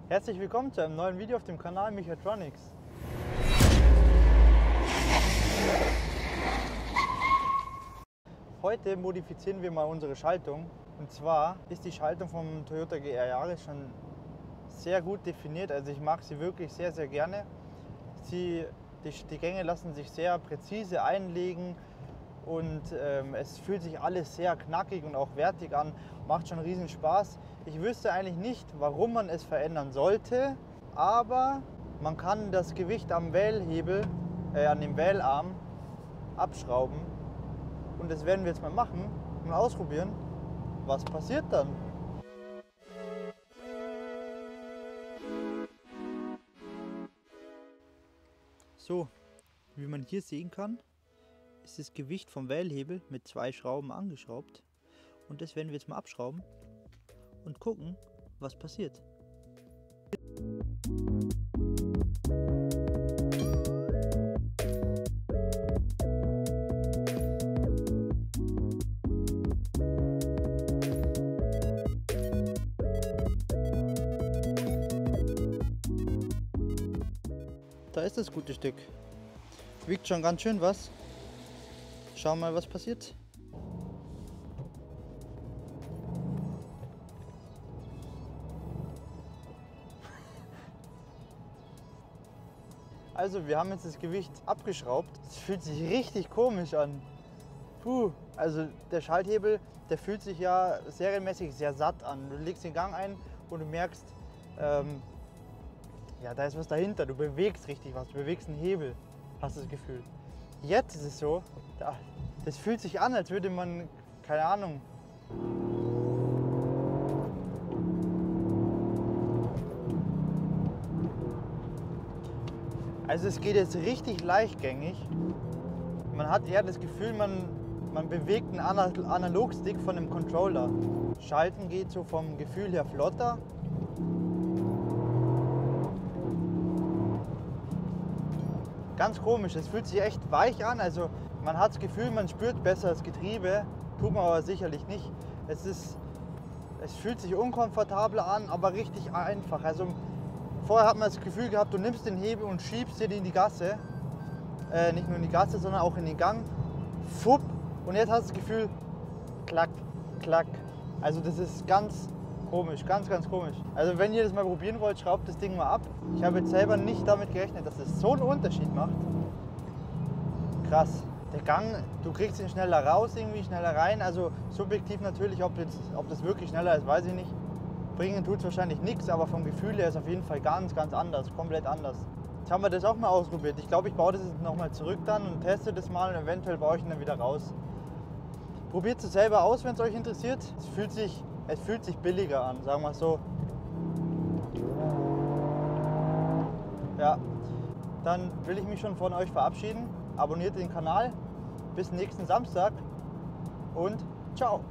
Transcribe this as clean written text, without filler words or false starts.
Herzlich willkommen zu einem neuen Video auf dem Kanal Mechatronics. Heute modifizieren wir mal unsere Schaltung. Und zwar ist die Schaltung vom Toyota GR Yaris schon sehr gut definiert. Also ich mag sie wirklich sehr, sehr gerne. Die Gänge lassen sich sehr präzise einlegen und es fühlt sich alles sehr knackig und auch wertig an. Macht schon riesen Spaß. Ich wüsste eigentlich nicht, warum man es verändern sollte, aber man kann das Gewicht am Wählhebel, an dem Wählarm abschrauben. Und das werden wir jetzt mal machen und ausprobieren. Was passiert dann? So, wie man hier sehen kann, ist das Gewicht vom Wählhebel mit 2 Schrauben angeschraubt. Und das werden wir jetzt mal abschrauben und gucken, was passiert. Da ist das gute Stück. Wiegt schon ganz schön was. Schauen wir mal, was passiert. Also wir haben jetzt das Gewicht abgeschraubt. Es fühlt sich richtig komisch an. Puh, also der Schalthebel, der fühlt sich ja serienmäßig sehr satt an. Du legst den Gang ein und du merkst, ja, da ist was dahinter. Du bewegst richtig was, du bewegst einen Hebel, hast du das Gefühl. Jetzt ist es so, das fühlt sich an, als würde man, keine Ahnung, also es geht jetzt richtig leichtgängig. Man hat eher das Gefühl, man bewegt einen Analogstick von einem Controller. Schalten geht so vom Gefühl her flotter. Ganz komisch, es fühlt sich echt weich an. Also man hat das Gefühl, man spürt besser das Getriebe, tut man aber sicherlich nicht. Es fühlt sich unkomfortabler an, aber richtig einfach. Also vorher hat man das Gefühl gehabt, du nimmst den Hebel und schiebst den in die Gasse. Nicht nur in die Gasse, sondern auch in den Gang. Fupp! Und jetzt hast du das Gefühl, klack, klack. Also das ist ganz komisch, ganz, ganz komisch. Also wenn ihr das mal probieren wollt, schraubt das Ding mal ab. Ich habe jetzt selber nicht damit gerechnet, dass es so einen Unterschied macht. Krass. Der Gang, du kriegst ihn schneller raus, irgendwie schneller rein. Also subjektiv natürlich, ob das wirklich schneller ist, weiß ich nicht. Bringen tut es wahrscheinlich nichts, aber vom Gefühl her ist es auf jeden Fall ganz, ganz anders, komplett anders. Jetzt haben wir das auch mal ausprobiert. Ich glaube, ich baue das jetzt nochmal zurück dann und teste das mal und eventuell baue ich ihn dann wieder raus. Probiert es selber aus, wenn es euch interessiert. Es fühlt sich billiger an, sagen wir es so. Ja, dann will ich mich schon von euch verabschieden. Abonniert den Kanal. Bis nächsten Samstag und ciao!